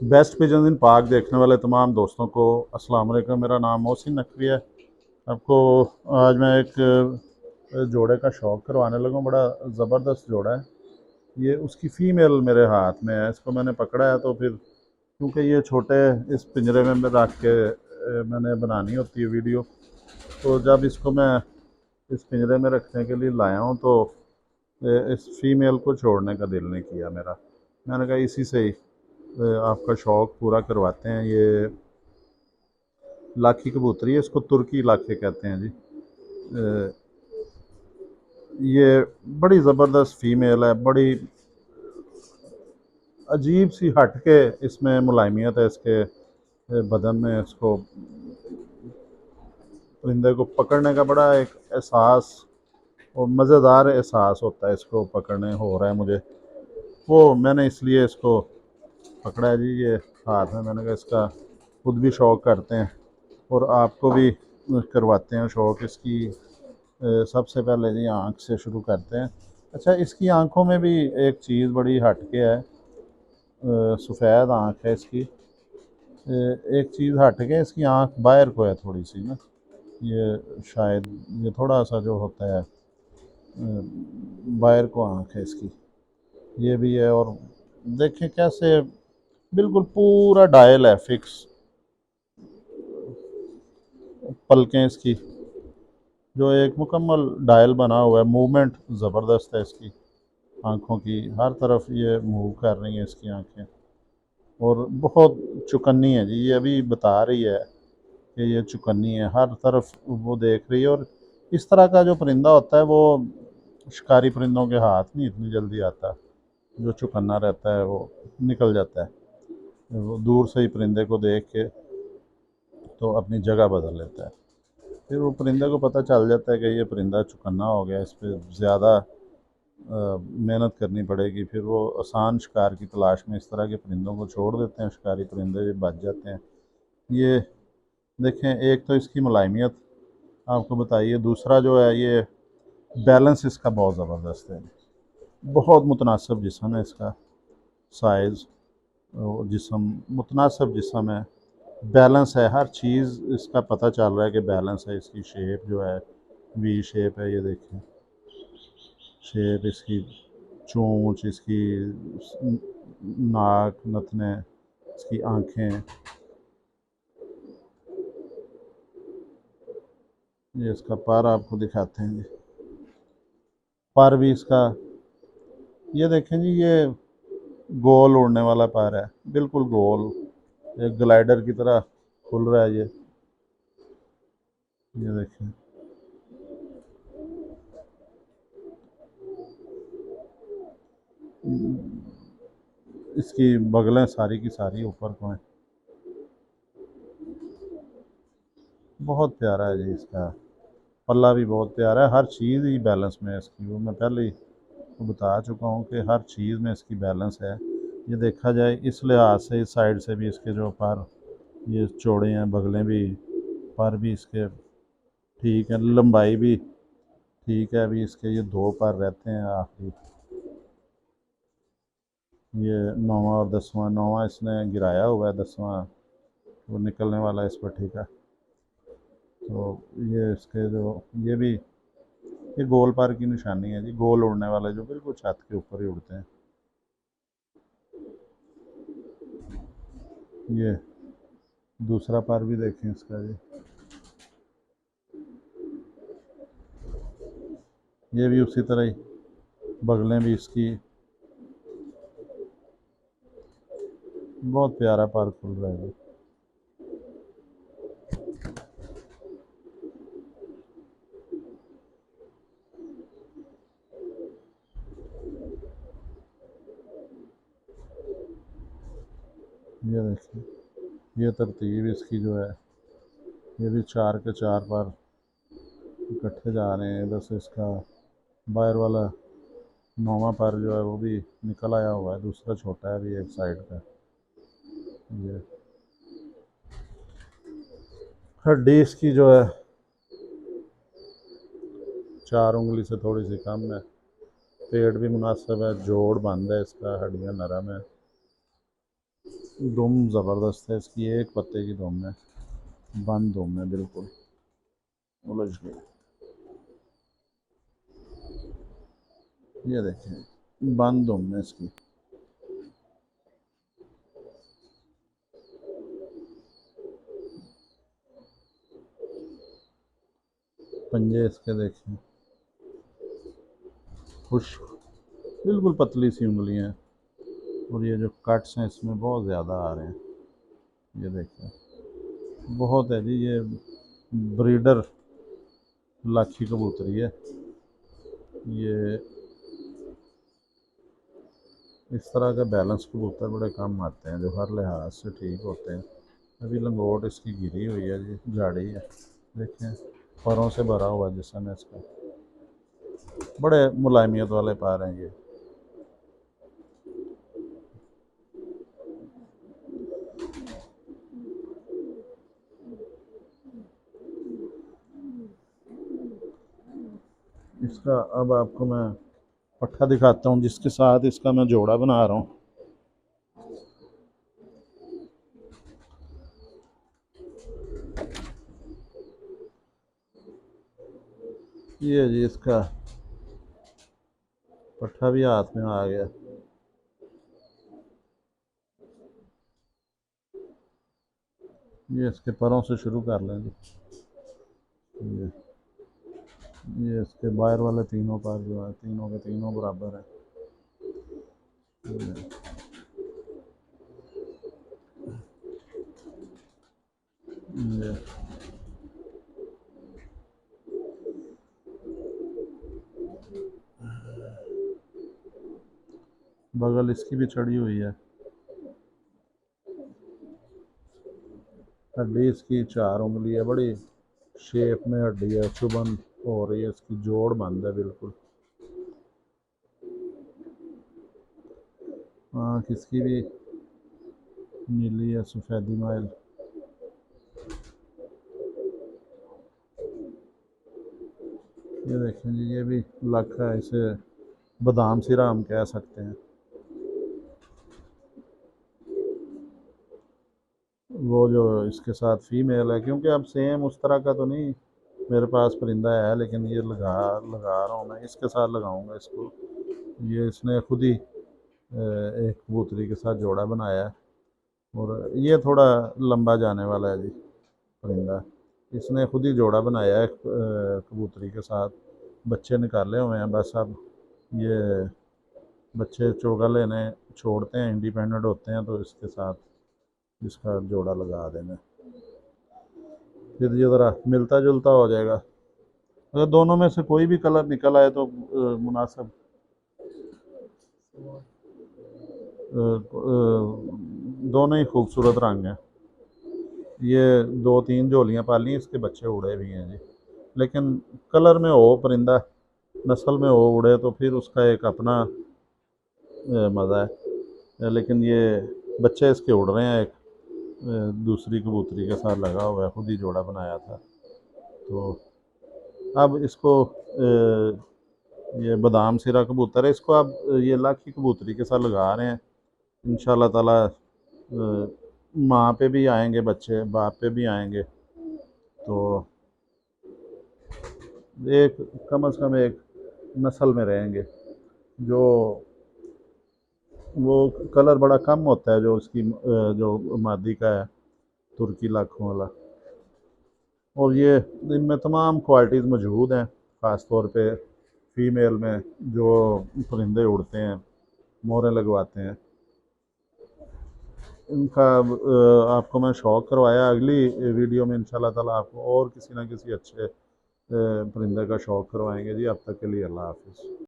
Best pigeon इन पाक देखने वाले तमाम दोस्तों को अस्सलाम वालेकुम। मेरा नाम मोहसिन नकवी है। आपको आज मैं एक जोड़े का शौक़ करवाने लगा हूँ। बड़ा ज़बरदस्त जोड़ा है ये। उसकी फ़ीमेल मेरे हाथ में है। इसको मैंने पकड़ा है तो फिर क्योंकि ये छोटे इस पिंजरे में मैं रख के मैंने बनानी होती है वीडियो, तो जब इसको मैं इस पिंजरे में रखने के लिए लाया हूँ तो इस फीमेल को छोड़ने का दिल नहीं किया मेरा। मैंने कहा इसी से ही आपका शौक़ पूरा करवाते हैं। ये लाखी कबूतरी है, इसको तुर्की लाखे कहते हैं जी। ये बड़ी ज़बरदस्त फ़ीमेल है, बड़ी अजीब सी हट के इसमें मुलायमियत है इसके बदन में। इसको परिंदे को पकड़ने का बड़ा एक एहसास और मज़ेदार एहसास होता है। इसको पकड़ने हो रहा है मुझे, वो मैंने इसलिए इसको पकड़ा है जी। ये हाथ में, मैंने कहा इसका खुद भी शौक़ करते हैं और आपको भी करवाते हैं शौक़ इसकी। सबसे पहले जी आँख से शुरू करते हैं। अच्छा, इसकी आँखों में भी एक चीज़ बड़ी हटके है। सफ़ेद आँख है इसकी। एक चीज़ हटके इसकी आँख बाहर को है थोड़ी सी ना। ये शायद ये थोड़ा सा जो होता है बाहर को आँख है इसकी, ये भी है। और देखें कैसे बिल्कुल पूरा डायल है, फिक्स पलकें इसकी, जो एक मुकम्मल डायल बना हुआ है। मूवमेंट ज़बरदस्त है इसकी आँखों की, हर तरफ ये मूव कर रही हैं इसकी आँखें। और बहुत चौकन्नी है जी, ये अभी बता रही है कि ये चौकन्नी है, हर तरफ वो देख रही है। और इस तरह का जो परिंदा होता है वो शिकारी परिंदों के हाथ नहीं इतनी जल्दी आता। जो चौकन्ना रहता है वो निकल जाता है, वो दूर से ही परिंदे को देख के तो अपनी जगह बदल लेता है। फिर वो परिंदे को पता चल जाता है कि ये परिंदा चौकन्ना हो गया, इस पर ज़्यादा मेहनत करनी पड़ेगी। फिर वो आसान शिकार की तलाश में इस तरह के परिंदों को छोड़ देते हैं। शिकारी परिंदे भी बच जाते हैं। ये देखें, एक तो इसकी मुलायमियत आपको बताइए, दूसरा जो है ये बैलेंस इसका बहुत ज़बरदस्त है। बहुत मुतनासिब जिस्म है इसका, साइज़ जिस्म मुतनासिब जिस्म है, बैलेंस है। हर चीज़ इसका पता चल रहा है कि बैलेंस है। इसकी शेप जो है वी शेप है, ये देखें शेप इसकी, चोंच इसकी, नाक, नथने, इसकी आँखें। ये इसका पर आपको दिखाते हैं जी, पर भी इसका ये देखें जी, ये गोल उड़ने वाला पर है, बिल्कुल गोल, एक ग्लाइडर की तरह खुल रहा है ये देखें। इसकी बगलें सारी की सारी ऊपर को हैं। बहुत प्यारा है जी इसका पल्ला, भी बहुत प्यारा है। हर चीज़ ही बैलेंस में है इसकी, वो मैं पहले ही तो बता चुका हूँ कि हर चीज़ में इसकी बैलेंस है। ये देखा जाए इस लिहाज से, इस साइड से भी इसके जो पर ये चौड़े हैं, बगलें भी, पर भी इसके ठीक है, लंबाई भी ठीक है। अभी इसके ये दो पर रहते हैं आखिरी, ये 9वां और 10वां। 9वां इसने गिराया हुआ है, 10वां वो निकलने वाला है इस पर, ठीक है। तो ये इसके जो ये भी ये गोल पर की निशानी है जी, गोल उड़ने वाले जो बिल्कुल छत के ऊपर ही उड़ते हैं। ये दूसरा पर भी देखें इसका जी, ये भी उसी तरह ही, बगलें भी इसकी, बहुत प्यारा पर खुल रहा है जी। ये देखिए, ये तरतीब इसकी जो है, ये भी चार के चार पर इकट्ठे जा रहे हैं। इधर से इसका बाहर वाला 9वां पर जो है वो भी निकल आया हुआ है, दूसरा छोटा है अभी एक साइड का। ये हड्डी इसकी जो है 4 उंगली से थोड़ी सी कम है। पेट भी मुनासिब है, जोड़ बंद है इसका, हड्डियाँ नरम है। दुम ज़बरदस्त है इसकी, एक पत्ते की दुम है, बंद दुम है बिल्कुल, उलझ गई। ये देखें बंद दुम है इसकी। पंजे इसके देखें, खुश्क, बिल्कुल पतली सी उंगलियां हैं। और ये जो कट्स हैं इसमें बहुत ज़्यादा आ रहे हैं। ये देखें, बहुत है जी ये, ब्रीडर लाखी कबूतरी है ये। इस तरह के बैलेंस कबूतर बड़े कम आते हैं जो हर लिहाज से ठीक होते हैं। अभी लंगोट इसकी गिरी हुई है जी, झाड़ी है, देखें फरों से भरा हुआ जिसम है इसका, बड़े मुलायमियत वाले पार हैं ये। इसका अब आपको मैं पट्ठा दिखाता हूँ जिसके साथ इसका मैं जोड़ा बना रहा हूँ। ये जी इसका पट्ठा भी हाथ में आ गया। ये इसके परों से शुरू कर लें जी। ये इसके बाहर वाले तीनों पर जो है, तीनों के तीनों बराबर है। ये बगल इसकी भी चढ़ी हुई है। हड्डी इसकी 4 उंगली है, बड़ी शेप में हड्डी है, चुभन हो रही है इसकी, जोड़ बंद है बिल्कुल। आँख इसकी भी नीली है, सफ़ेदी माइल। ये देखें जी, ये भी लक है, इसे बादाम सिरा हम कह सकते हैं। वो जो इसके साथ फीमेल है, क्योंकि अब सेम उस तरह का तो नहीं मेरे पास परिंदा है, लेकिन ये लगा लगा रहा हूँ मैं, इसके साथ लगाऊंगा इसको। ये इसने खुद ही एक कबूतरी के साथ जोड़ा बनाया है, और ये थोड़ा लंबा जाने वाला है जी परिंदा। इसने खुद ही जोड़ा बनाया है कबूतरी के साथ, बच्चे निकाले हुए हैं, बस अब ये बच्चे चोगा लेने छोड़ते हैं, इंडिपेंडेंट होते हैं, तो इसके साथ इसका जोड़ा लगा देना, फिर ये ज़रा मिलता जुलता हो जाएगा। अगर दोनों में से कोई भी कलर निकल आए तो मुनासिब दोनों ही खूबसूरत रंग हैं। ये 2-3 झोलियाँ पाली, इसके बच्चे उड़े भी हैं जी, लेकिन कलर में हो परिंदा, नस्ल में हो उड़े, तो फिर उसका एक अपना मज़ा है। लेकिन ये बच्चे इसके उड़ रहे हैं, एक दूसरी कबूतरी के साथ लगा हुआ है, खुद ही जोड़ा बनाया था। तो अब इसको ये बादाम सिरा कबूतर है, इसको अब ये लाखी कबूतरी के साथ लगा रहे हैं। इंशाल्लाह ताला माँ पे भी आएंगे बच्चे, बाप पे भी आएंगे, तो एक कम से कम एक नस्ल में रहेंगे। जो वो कलर बड़ा कम होता है जो उसकी जो मादी का है, तुर्की लाखों वाला। और ये इनमें तमाम क्वालिटीज़ मौजूद हैं, ख़ास तौर पे फीमेल में जो परिंदे उड़ते हैं, मोहरें लगवाते हैं, इनका आपको मैं शौक़ करवाया। अगली वीडियो में इंशाल्लाह ताला आपको और किसी न किसी अच्छे परिंदे का शौक़ करवाएंगे जी। अब तक के लिए अल्लाह हाफ़िज़।